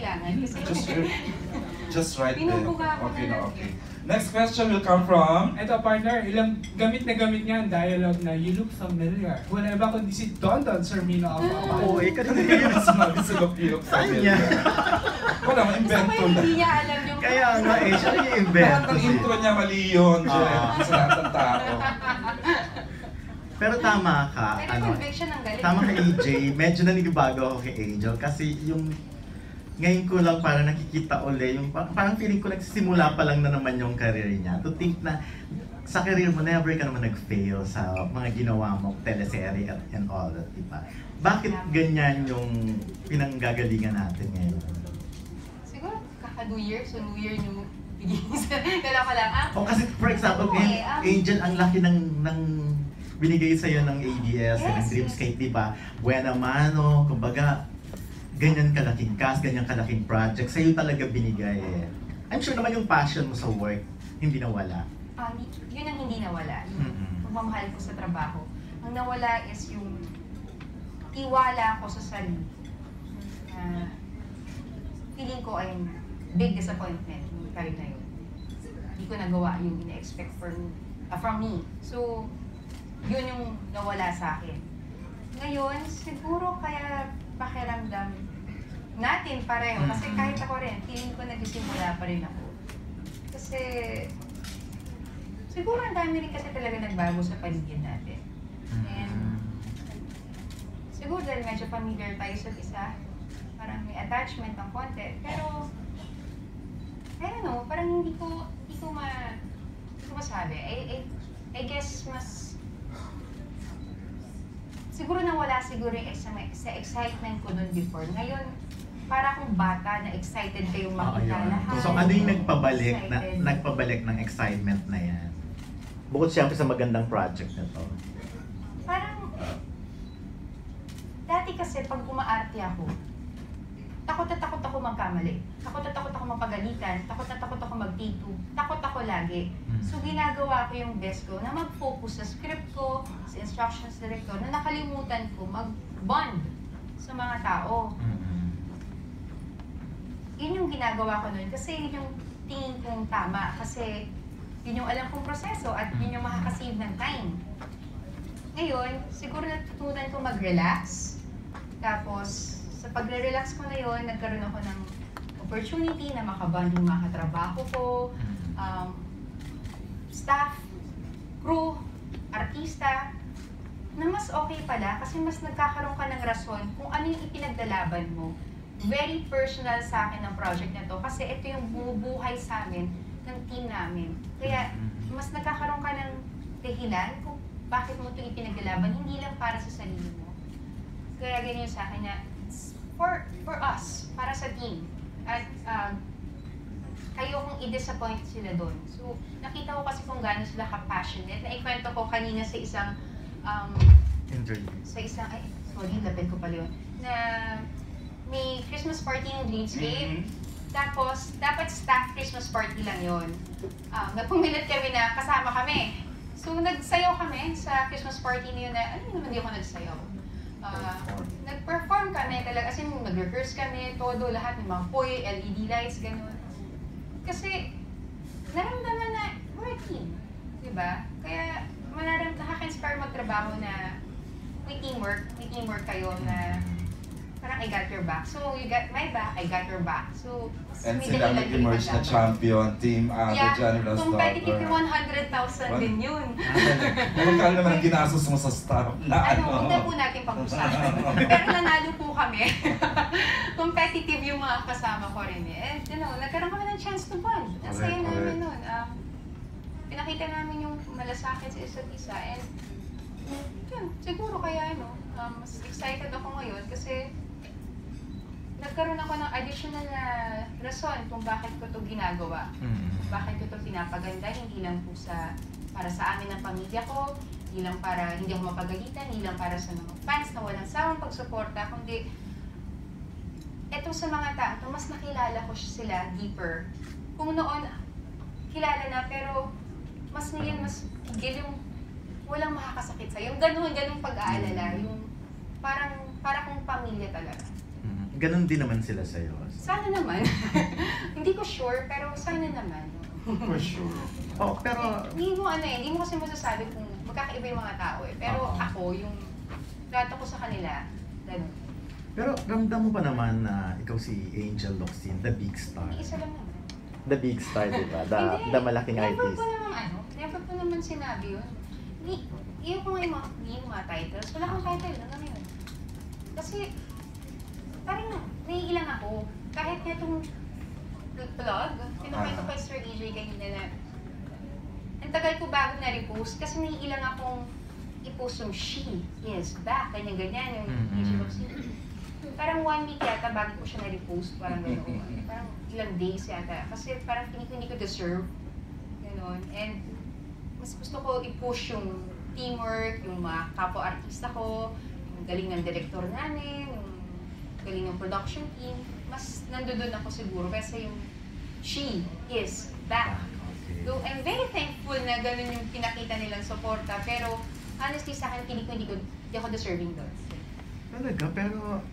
kailangan. Kasi just right there. Binubuga ko Okay na na, lang. okay. Next question will come from... Ito partner, ilang gamit na gamit niya ang dialogue na you look familiar. Wala ba kundi si Don Sermino of Abad. Oo, kanina Hindi na sinabi sa look Saan niya? Wala, gusto ma-invento ko na. hindi niya alam yung... Kaya nga siya yung Lahat invento. ng intro niya mali yun, Jeff. Sa lahat ng tao. Pero tama ka, Pero conviction ang galing. tama ka AJ, medyo nanibago ako kay Angel kasi yung ngayon ko lang parang nakikita uli, yung parang feeling ko nagsisimula pa lang na naman yung career niya. To think na sa career mo, never ka naman nag-fail sa mga ginawa mo, teleserye and all that, diba? Bakit ganyan yung pinanggagalingan natin ngayon? Siguro kaka-New Year, so New Year, new beginnings. Kala ko lang, O kasi for example, Oo, Angel, ang laki ng binigay sa'yo ng ABS, ng Yes, Dreamscape, diba? Buena mano, kumbaga, ganyan kalaking cast, ganyan kalaking project, sa'yo talaga binigay eh. I'm sure naman yung passion mo sa work, hindi nawala. yun ang hindi nawala. Yung pagmamahal ko sa trabaho. Ang nawala is yung tiwala ko sa sarili. Feeling ko ay big disappointment yung time na yun. Hindi ko nagawa yung ina-expect from me. So, yun yung nawala sa akin. Ngayon, siguro kaya pakiramdam natin pareho. Kasi kahit ako rin, feeling ko nagsisimula pa rin ako. Kasi, siguro ang dami rin kasi talaga nagbago sa paligid natin. And, siguro dahil medyo familiar tayo sa isa, parang may attachment ng konti. Pero, I don't know, parang hindi ko masabi. I guess mas, siguro nawala siguro yung sa excitement ko noon before. Ngayon, para akong bata na excited kayong makita lahat. So ano yung nagpabalik Excited. ng excitement na yan? Bukod siyempre sa magandang project na to. Parang, dati kasi pag umaarte ako, takot na takot ako magkamali. Takot na takot ako mapagalitan. Takot na takot ako mag-take two. Takot ako lagi. So ginagawa ko yung best ko na mag-focus sa script ko, sa instructions director, na nakalimutan ko mag-bond sa mga tao. Yun yung ginagawa ko nun kasi yun yung tingin kong tama. Kasi yun yung alam kong proseso at yun yung makakasave ng time. Ngayon, siguro natutunan ko mag-relax. Tapos, sa pagre-relax ko na yun, nagkaroon ako ng opportunity na makaband yung mga katrabaho ko, staff, crew, artista, na mas okay pala kasi mas nagkakaroon ka ng rason kung ano yung ipinaglalaban mo. Very personal sa akin ang project na to kasi ito yung bumubuhay sa amin ng team namin. Kaya mas nagkakaroon ka ng dahilan kung bakit mo ito ipinaglalaban, hindi lang para sa sarili mo. Kaya ganyan sa akin na for us, para sa team. At ayokong i-disappoint sila doon. So, nakita ko kasi kung gaano sila ka-passionate. Naikwento ko kanina sa isang Interview. lapit ko pala yun, na may Christmas party ng Dreamscape. Tapos, dapat staff Christmas party lang yun. Napumilit kami na kasama kami. So, nagsayaw kami sa Christmas party na yun na, naman di ako nagsayaw. Nag-perform kami talaga, as in nag-rehearse kami, todo, lahat ng mga poy, LED lights, gano'n. Kasi, naramdaman na, we're a team. Diba? Kaya, nakaka-inspire magtrabaho na may teamwork kayo na parang I got your back. So, you got my back, I got your back. So, And sila nag-emerge na champion, Team General's Daughter. Competitive 100,000 din yun. Magkano naman ang ginastos mo sa staff na Huwag na po natin pag-usapan. Pero nanalo po kami. Competitive yung mga kasama ko rin eh. And, nagkaroon kami ng chance to bond. Ang saya namin nun. Pinakita namin yung malasakit sa isa't isa. And, yun, siguro kaya, mas excited ako ngayon kasi nagkaroon ako ng additional na rason kung bakit ko ito ginagawa. Bakit ko ito pinapaganda, hindi lang po para sa amin ng pamilya ko, hindi lang para hindi ako mapagalitan, hindi lang para sa mga fans na walang sawang pagsuporta, kundi eto sa mga tao, mas nakilala ko sila deeper. Kung noon, kilala na, pero mas ngayon, mas higil yung walang makakasakit sa'yo. Yung ganun pag-aalala, yung para kung pamilya talaga. ganun din naman sila sa'yo. Sana naman. Hindi ko sure, pero sana naman. For sure. Oh, pero Hindi mo hindi mo kasi masasabi kung magkakaiba yung mga tao eh. Pero ako, yung trato ko sa kanila, ganun. pero ramdam mo pa naman na ikaw si Angel Locsin, the big star. Isa lang naman. The big star, di ba? Hindi. The malaking Never artist. ko naman never ko naman sinabi yun. Iyo ko nga yung mga titles, wala akong title hanggang ngayon. Kasi, parang naiilang ako. Kahit nga itong vlog, pinakita ko kay Sir AJ kanina na ang tagal ko bago na-repost kasi naiilang akong i-post yung she is back, ganyan-ganyan, yung AJ Locsin. Parang 1 week yata bago ko siya na-repost, parang gano'n. Parang ilang days yata. Kasi parang hindi ko deserve. Gano'n. And mas gusto ko i-push yung teamwork, yung mga kapwa-artista ko, yung galing ng director namin, yung galing ng production team. Mas nandoon ako siguro kasi yung she is back. Okay. So, I'm very thankful na ganun yung pinakita nilang suporta. Pero honestly sa akin, hindi ako deserving doon. Talaga, pero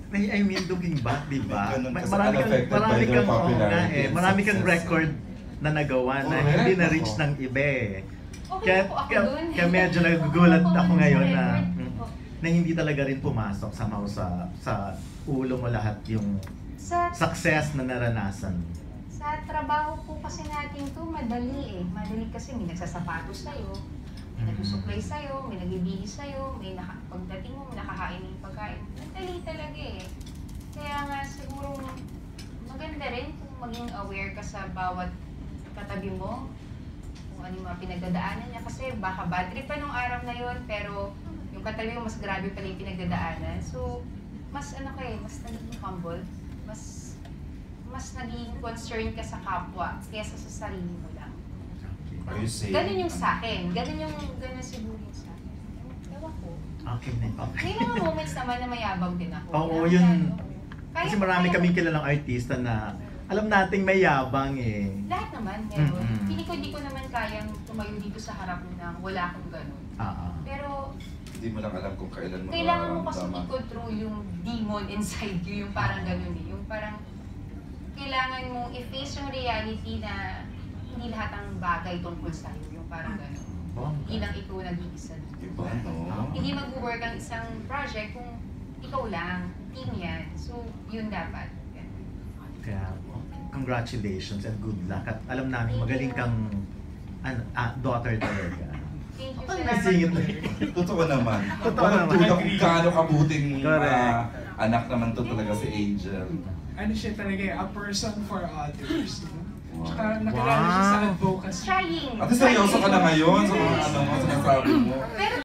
I mean, looking back, di ba? Ganun kasi Marami unaffected by marami their kang, popularity and marami kang success. record na nagawa na Correct. hindi na-reach ng iba eh. Okay po ako dun. Kaya medyo nagugulat Okay po ako dun sa ngayon na record. na hindi talaga rin pumasok sa ulo mo lahat yung Sa success na naranasan. Sa trabaho po kasi natin to madali eh. Madali kasi may nagsasapatos sa'yo, may nagsusuklay sa'yo, may nagbibihis sa'yo, pagdating mo, may nakakain ng pagkain. Madali talaga eh. Kaya nga siguro maganda rin kung maging aware ka sa bawat katabi mo, kung ano yung mga pinagdadaanan niya. Kasi baka bad trip pa nung araw na yon pero yung katabi mo mas grabe pala yung pinagdadaanan. So, mas mas naging humble, mas naging concerned ka sa kapwa kaysa sa sarili mo lang. Are you saying? Ganun yung sa akin. Ganun siguro yung sa akin. Ewan ko. Okay na. Okay. May mga moments naman na mayabang din ako. Oo, Kaya, yun. kaya- Kasi marami kaya- kaming kilalang artista na alam nating may yabang eh. Lahat naman meron. Mm-mm. Hindi ko naman kayang tumayo dito sa harap mo nang wala akong ganun. Pero Hindi mo lang alam kung kailan mo kailangan mo kasi mararamdaman. i-control yung demon inside you, yung parang ganun eh. Yung parang kailangan mong i-face yung reality na hindi lahat ng bagay tungkol sa'yo. Yung parang ganun. Hindi lang ikaw nag-iisa. Iba, no? Hindi mag-work ang isang project kung ikaw lang, team yan. So, yun dapat. Kaya congratulations and good luck. At alam namin magaling kang daughter talaga. Thank you, Ay, salamat. singit na. Totoo naman. Totoo Walang naman. tulad kung gaano kabuting Correct. anak naman to talaga si Angel. Ano siya talaga a person for others. No? Wow. Tsaka nakilala siya sa Wow. advocacy. Trying. At seryoso ka na ngayon sa mga ano mo, sinasabi mo. Pero